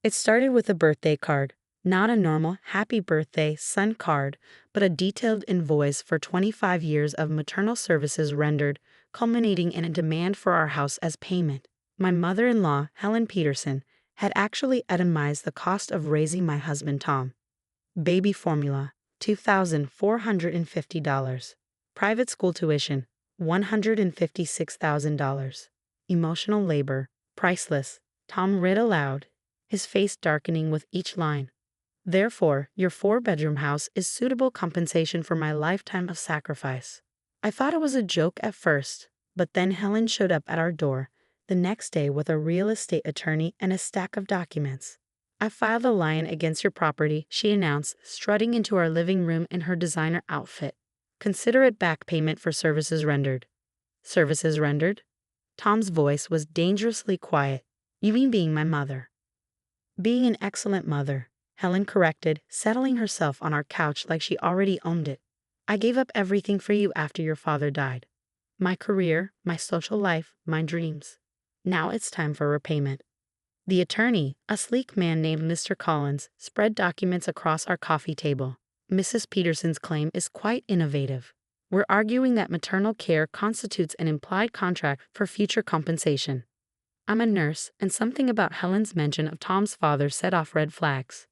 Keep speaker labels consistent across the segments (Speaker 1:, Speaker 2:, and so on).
Speaker 1: It started with a birthday card, not a normal happy birthday son card, but a detailed invoice for 25 years of maternal services rendered, culminating in a demand for our house as payment. My mother-in-law, Helen Peterson, had actually itemized the cost of raising my husband Tom. Baby formula, $2,450. Private school tuition, $156,000. Emotional labor, priceless. Tom read aloud, his face darkening with each line. Therefore, your 4-bedroom house is suitable compensation for my lifetime of sacrifice. I thought it was a joke at first, but then Helen showed up at our door the next day with a real estate attorney and a stack of documents. I filed a lion against your property, she announced, strutting into our living room in her designer outfit. Consider it back payment for services rendered. Services rendered? Tom's voice was dangerously quiet. You mean being my mother? Being an excellent mother, Helen corrected, settling herself on our couch like she already owned it. I gave up everything for you after your father died. My career, my social life, my dreams. Now it's time for repayment. The attorney, a sleek man named Mr. Collins, spread documents across our coffee table. Mrs. Peterson's claim is quite innovative. We're arguing that maternal care constitutes an implied contract for future compensation. I'm a nurse, and something about Helen's mention of Tom's father set off red flags.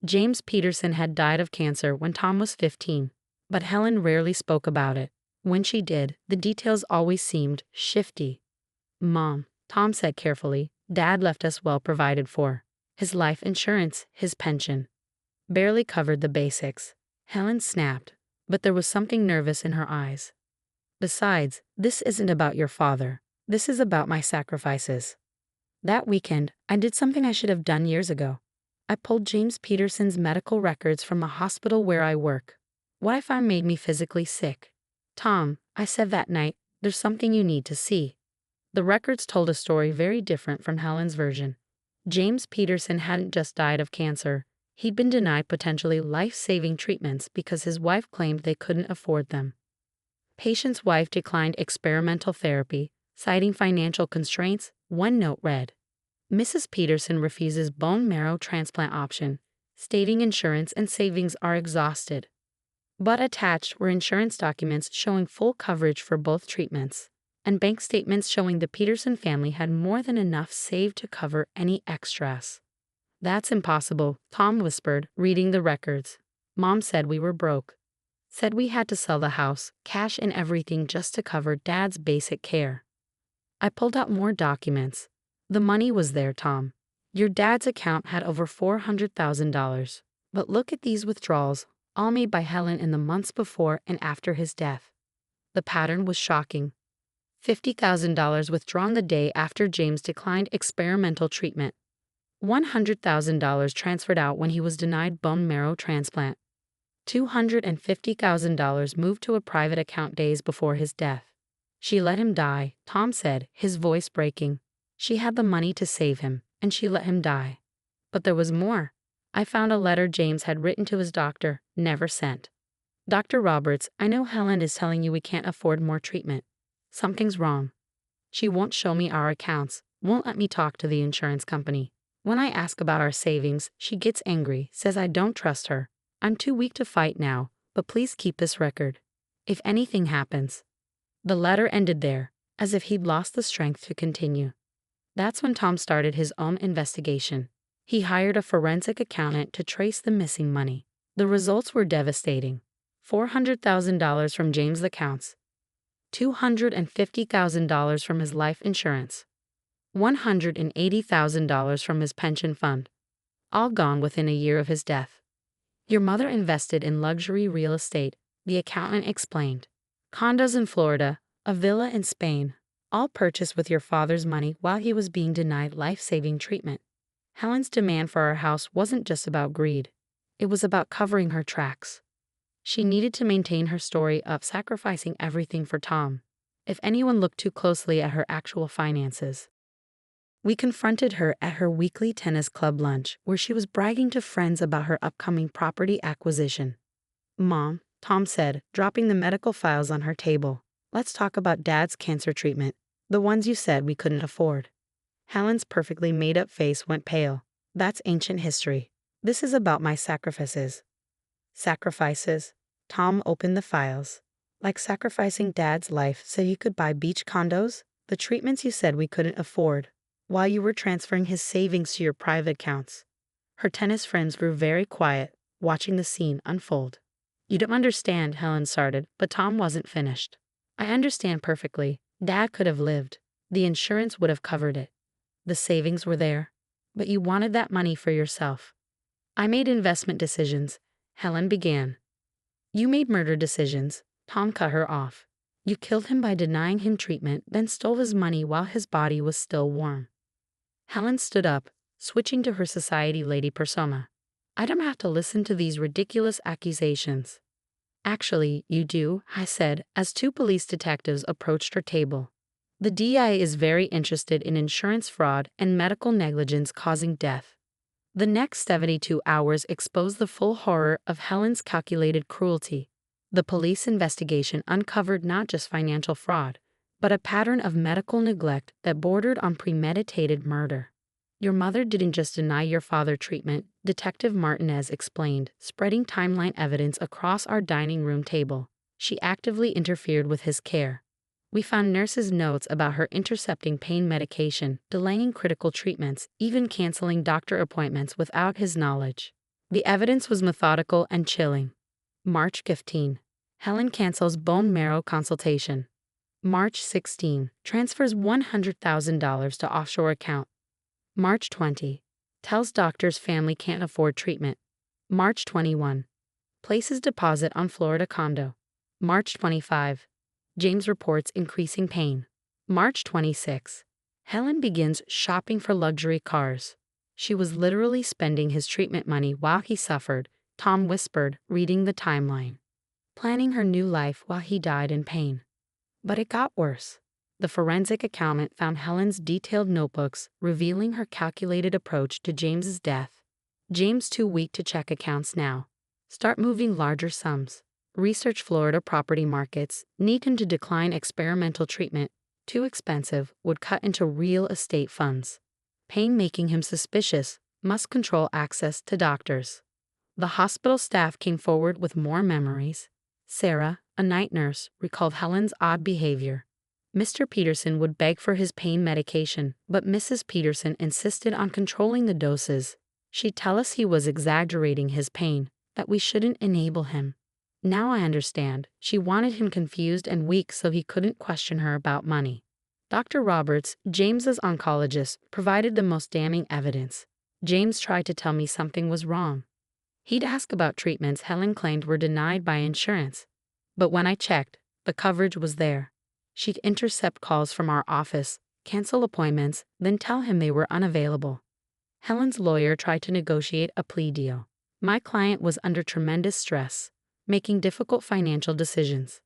Speaker 1: James Peterson had died of cancer when Tom was 15, but Helen rarely spoke about it. When she did, the details always seemed shifty. Mom, Tom said carefully, Dad left us well provided for. His life insurance, his pension. Barely covered the basics. Helen snapped, but there was something nervous in her eyes. Besides, this isn't about your father. This is about my sacrifices. That weekend, I did something I should have done years ago. I pulled James Peterson's medical records from a hospital where I work. What I found made me physically sick. Tom, I said that night, there's something you need to see. The records told a story very different from Helen's version. James Peterson hadn't just died of cancer. He'd been denied potentially life-saving treatments because his wife claimed they couldn't afford them. Patient's wife declined experimental therapy, citing financial constraints. One note read, Mrs. Peterson refuses bone marrow transplant option, stating insurance and savings are exhausted. But attached were insurance documents showing full coverage for both treatments, and bank statements showing the Peterson family had more than enough saved to cover any extras. That's impossible, Tom whispered, reading the records. Mom said we were broke. Said we had to sell the house, cash and everything just to cover Dad's basic care. I pulled out more documents. The money was there, Tom. Your dad's account had over $400,000. But look at these withdrawals, all made by Helen in the months before and after his death. The pattern was shocking. $50,000 withdrawn the day after James declined experimental treatment. $100,000 transferred out when he was denied bone marrow transplant. $250,000 moved to a private account days before his death. She let him die, Tom said, his voice breaking. She had the money to save him, and she let him die. But there was more. I found a letter James had written to his doctor, never sent. Dr. Roberts, I know Helen is telling you we can't afford more treatment. Something's wrong. She won't show me our accounts, won't let me talk to the insurance company. When I ask about our savings, she gets angry, says I don't trust her. I'm too weak to fight now, but please keep this record. If anything happens. The letter ended there, as if he'd lost the strength to continue. That's when Tom started his own investigation. He hired a forensic accountant to trace the missing money. The results were devastating. $400,000 from James' accounts, $250,000 from his life insurance, $180,000 from his pension fund, all gone within a year of his death. Your mother invested in luxury real estate, the accountant explained. Condos in Florida, a villa in Spain, all purchased with your father's money while he was being denied life-saving treatment. Helen's demand for our house wasn't just about greed. It was about covering her tracks. She needed to maintain her story of sacrificing everything for Tom, if anyone looked too closely at her actual finances. We confronted her at her weekly tennis club lunch, where she was bragging to friends about her upcoming property acquisition. Mom, Tom said, dropping the medical files on her table. Let's talk about Dad's cancer treatment, the ones you said we couldn't afford. Helen's perfectly made-up face went pale. That's ancient history. This is about my sacrifices. Sacrifices? Tom opened the files. Like sacrificing Dad's life so you could buy beach condos? The treatments you said we couldn't afford, while you were transferring his savings to your private accounts. Her tennis friends grew very quiet, watching the scene unfold. You don't understand, Helen started, but Tom wasn't finished. I understand perfectly. Dad could have lived. The insurance would have covered it. The savings were there. But you wanted that money for yourself. I made investment decisions, Helen began. You made murder decisions, Tom cut her off. You killed him by denying him treatment, then stole his money while his body was still warm. Helen stood up, switching to her society lady persona. I don't have to listen to these ridiculous accusations. Actually, you do, I said, as two police detectives approached her table. The DI is very interested in insurance fraud and medical negligence causing death. The next 72 hours exposed the full horror of Helen's calculated cruelty. The police investigation uncovered not just financial fraud, but a pattern of medical neglect that bordered on premeditated murder. Your mother didn't just deny your father treatment, Detective Martinez explained, spreading timeline evidence across our dining room table. She actively interfered with his care. We found nurses' notes about her intercepting pain medication, delaying critical treatments, even canceling doctor appointments without his knowledge. The evidence was methodical and chilling. March 15. Helen cancels bone marrow consultation. March 16. Transfers $100,000 to offshore account. March 20. Tells doctors family can't afford treatment. March 21. Places deposit on Florida condo. March 25. James reports increasing pain. March 26. Helen begins shopping for luxury cars. She was literally spending his treatment money while he suffered, Tom whispered, reading the timeline. Planning her new life while he died in pain. But it got worse. The forensic accountant found Helen's detailed notebooks, revealing her calculated approach to James's death. James too weak to check accounts now. Start moving larger sums. Research Florida property markets, need him to decline experimental treatment, too expensive, would cut into real estate funds. Pain making him suspicious, must control access to doctors. The hospital staff came forward with more memories. Sarah, a night nurse, recalled Helen's odd behavior. Mr. Peterson would beg for his pain medication, but Mrs. Peterson insisted on controlling the doses. She'd tell us he was exaggerating his pain, that we shouldn't enable him. Now I understand. She wanted him confused and weak so he couldn't question her about money. Dr. Roberts, James's oncologist, provided the most damning evidence. James tried to tell me something was wrong. He'd ask about treatments Helen claimed were denied by insurance. But when I checked, the coverage was there. She'd intercept calls from our office, cancel appointments, then tell him they were unavailable. Helen's lawyer tried to negotiate a plea deal. My client was under tremendous stress, making difficult financial decisions.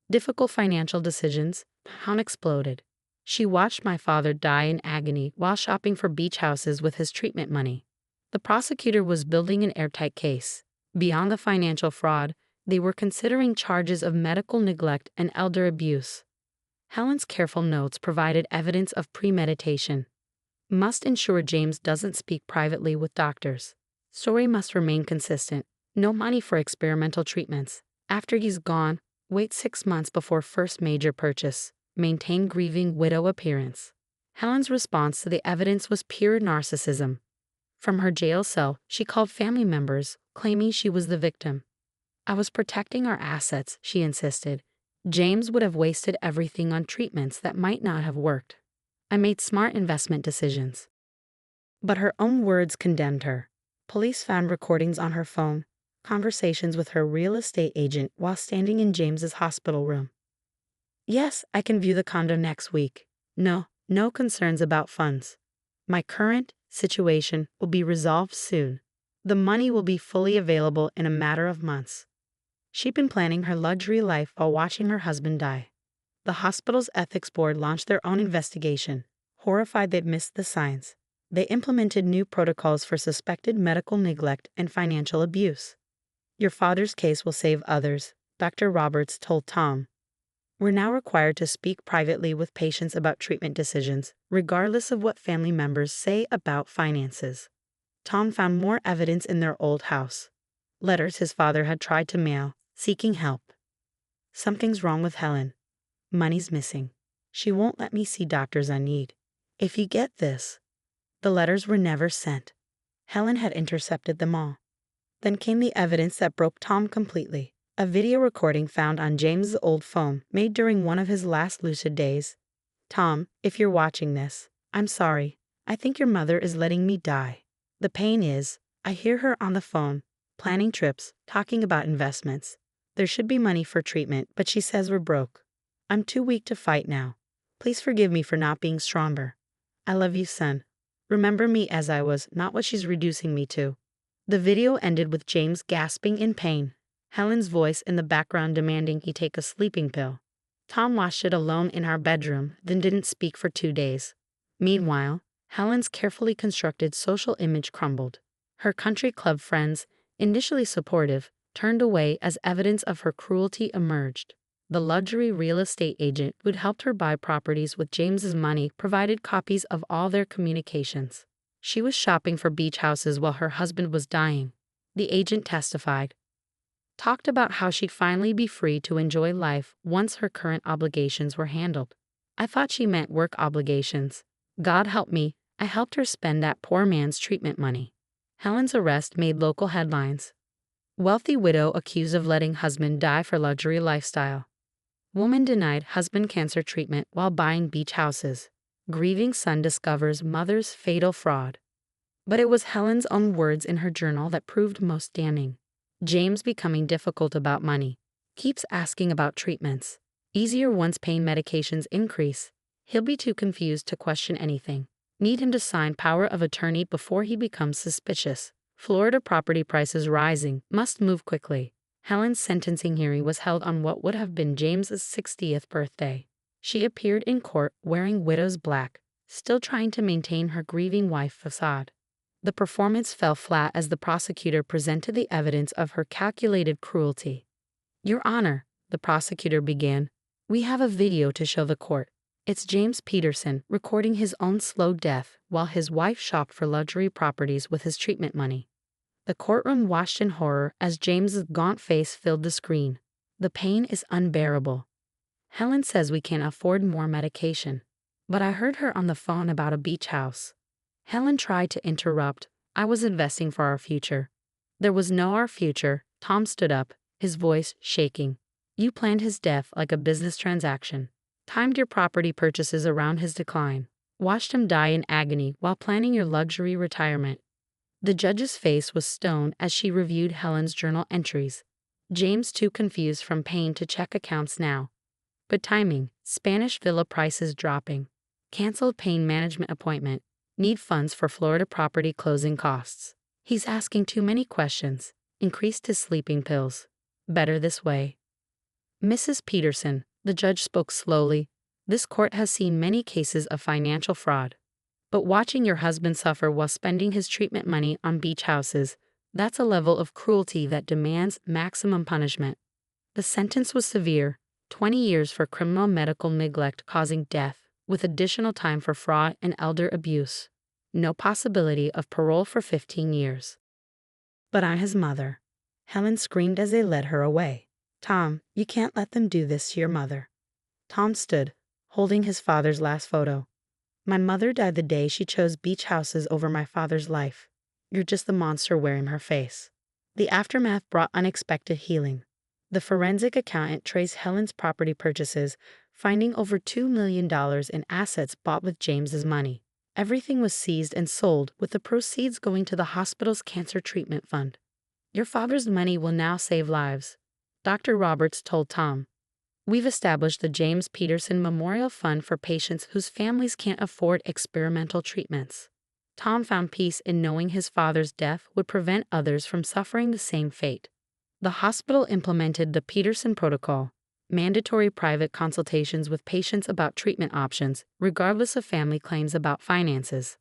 Speaker 1: Difficult financial decisions? Helen exploded. She watched my father die in agony while shopping for beach houses with his treatment money. The prosecutor was building an airtight case. Beyond the financial fraud, they were considering charges of medical neglect and elder abuse. Helen's careful notes provided evidence of premeditation. Must ensure James doesn't speak privately with doctors. Story must remain consistent. No money for experimental treatments. After he's gone, wait 6 months before first major purchase. Maintain grieving widow appearance. Helen's response to the evidence was pure narcissism. From her jail cell, she called family members, claiming she was the victim. I was protecting our assets, she insisted. James would have wasted everything on treatments that might not have worked. I made smart investment decisions. But her own words condemned her. Police found recordings on her phone, conversations with her real estate agent while standing in James's hospital room. Yes, I can view the condo next week. No concerns about funds. My current situation will be resolved soon. The money will be fully available in a matter of months. She'd been planning her luxury life while watching her husband die. The hospital's ethics board launched their own investigation, horrified they'd missed the signs. They implemented new protocols for suspected medical neglect and financial abuse. Your father's case will save others, Dr. Roberts told Tom. We're now required to speak privately with patients about treatment decisions, regardless of what family members say about finances. Tom found more evidence in their old house. Letters his father had tried to mail, seeking help. Something's wrong with Helen. Money's missing. She won't let me see doctors I need. If you get this. The letters were never sent. Helen had intercepted them all. Then came the evidence that broke Tom completely. A video recording found on James's old phone, made during one of his last lucid days. Tom, if you're watching this, I'm sorry. I think your mother is letting me die. The pain is, I hear her on the phone, planning trips, talking about investments. There should be money for treatment, but she says we're broke. I'm too weak to fight now. Please forgive me for not being stronger. I love you, son. Remember me as I was, not what she's reducing me to. The video ended with James gasping in pain, Helen's voice in the background demanding he take a sleeping pill. Tom watched it alone in our bedroom, then didn't speak for 2 days. Meanwhile, Helen's carefully constructed social image crumbled. Her country club friends, initially supportive, turned away as evidence of her cruelty emerged. The luxury real estate agent who'd helped her buy properties with James's money provided copies of all their communications. She was shopping for beach houses while her husband was dying. The agent testified. Talked about how she'd finally be free to enjoy life once her current obligations were handled. I thought she meant work obligations. God help me, I helped her spend that poor man's treatment money. Helen's arrest made local headlines. Wealthy widow accused of letting husband die for luxury lifestyle. Woman denied husband cancer treatment while buying beach houses. Grieving son discovers mother's fatal fraud. But it was Helen's own words in her journal that proved most damning. James becoming difficult about money. Keeps asking about treatments. Easier once pain medications increase. He'll be too confused to question anything. Need him to sign power of attorney before he becomes suspicious. Florida property prices rising. Must move quickly. Helen's sentencing hearing was held on what would have been James's 60th birthday. She appeared in court wearing widow's black, still trying to maintain her grieving wife facade. The performance fell flat as the prosecutor presented the evidence of her calculated cruelty. Your Honor, the prosecutor began, we have a video to show the court. It's James Peterson recording his own slow death while his wife shopped for luxury properties with his treatment money. The courtroom watched in horror as James's gaunt face filled the screen. The pain is unbearable. Helen says we can't afford more medication. But I heard her on the phone about a beach house. Helen tried to interrupt. I was investing for our future. There was no our future. Tom stood up, his voice shaking. You planned his death like a business transaction. Timed your property purchases around his decline. Watched him die in agony while planning your luxury retirement. The judge's face was stone as she reviewed Helen's journal entries. James too confused from pain to check accounts now. But timing, Spanish villa prices dropping. Canceled pain management appointment. Need funds for Florida property closing costs. He's asking too many questions. Increased his sleeping pills. Better this way. Mrs. Peterson, the judge spoke slowly. This court has seen many cases of financial fraud. But watching your husband suffer while spending his treatment money on beach houses, that's a level of cruelty that demands maximum punishment. The sentence was severe, 20 years for criminal medical neglect causing death, with additional time for fraud and elder abuse. No possibility of parole for 15 years. But I'm his mother. Helen screamed as they led her away. Tom, you can't let them do this to your mother. Tom stood, holding his father's last photo. My mother died the day she chose beach houses over my father's life. You're just the monster wearing her face. The aftermath brought unexpected healing. The forensic accountant traced Helen's property purchases, finding over $2 million in assets bought with James's money. Everything was seized and sold, with the proceeds going to the hospital's cancer treatment fund. Your father's money will now save lives, Dr. Roberts told Tom. We've established the James Peterson Memorial Fund for patients whose families can't afford experimental treatments. Tom found peace in knowing his father's death would prevent others from suffering the same fate. The hospital implemented the Peterson Protocol, mandatory private consultations with patients about treatment options, regardless of family claims about finances.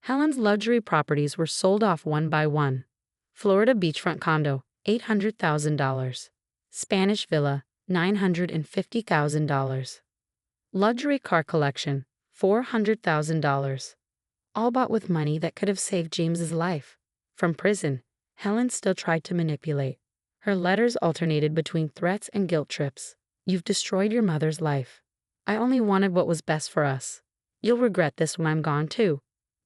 Speaker 1: Helen's luxury properties were sold off one by one. Florida beachfront condo, $800,000. Spanish villa, $950,000. Luxury car collection, $400,000. all bought with money that could have saved James's life. From prison, Helen still tried to manipulate. Her letters alternated between threats and guilt trips. "You've destroyed your mother's life. I only wanted what was best for us. You'll regret this when I'm gone too."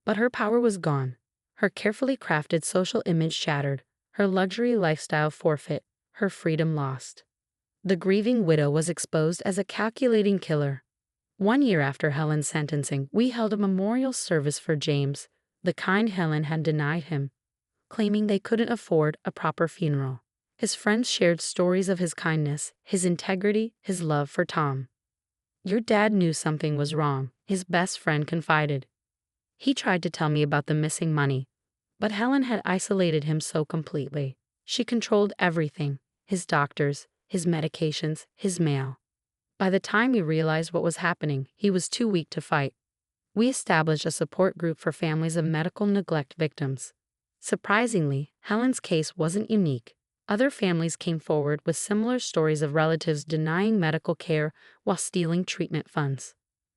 Speaker 1: But her power was gone. Her carefully crafted social image shattered, her luxury lifestyle forfeit, her freedom lost. The grieving widow was exposed as a calculating killer. 1 year after Helen's sentencing, we held a memorial service for James, the kind Helen had denied him, claiming they couldn't afford a proper funeral. His friends shared stories of his kindness, his integrity, his love for Tom. "Your dad knew something was wrong," his best friend confided. "He tried to tell me about the missing money, but Helen had isolated him so completely. She controlled everything: his doctors, his medications, his mail. By the time he realized what was happening, he was too weak to fight." We established a support group for families of medical neglect victims. Surprisingly, Helen's case wasn't unique. Other families came forward with similar stories of relatives denying medical care while stealing treatment funds.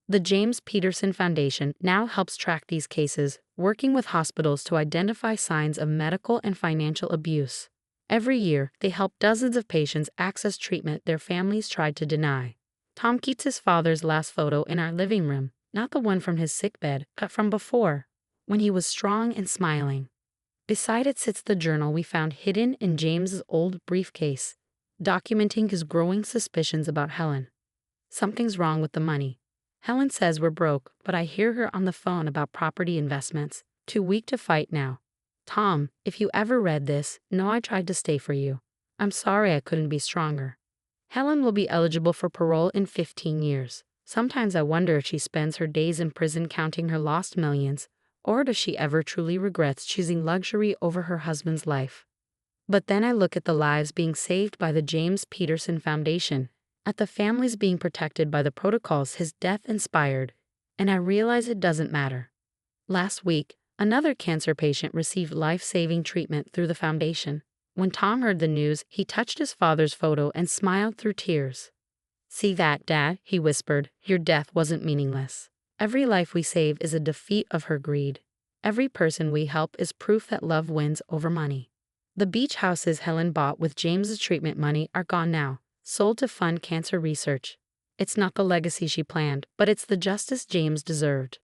Speaker 1: The James Peterson Foundation now helps track these cases, working with hospitals to identify signs of medical and financial abuse. Every year, they help dozens of patients access treatment their families tried to deny. Tom keeps his father's last photo in our living room, not the one from his sickbed, but from before, when he was strong and smiling. Beside it sits the journal we found hidden in James's old briefcase, documenting his growing suspicions about Helen. "Something's wrong with the money. Helen says we're broke, but I hear her on the phone about property investments. Too weak to fight now. Tom, if you ever read this, know I tried to stay for you. I'm sorry I couldn't be stronger." Helen will be eligible for parole in 15 years. Sometimes I wonder if she spends her days in prison counting her lost millions, or does she ever truly regrets choosing luxury over her husband's life? But then I look at the lives being saved by the James Peterson Foundation, at the families being protected by the protocols his death inspired, and I realize it doesn't matter. Last week, another cancer patient received life-saving treatment through the foundation. When Tom heard the news, he touched his father's photo and smiled through tears. "See that, Dad?" he whispered. "Your death wasn't meaningless. Every life we save is a defeat of her greed. Every person we help is proof that love wins over money." The beach houses Helen bought with James's treatment money are gone now, sold to fund cancer research. It's not the legacy she planned, but it's the justice James deserved.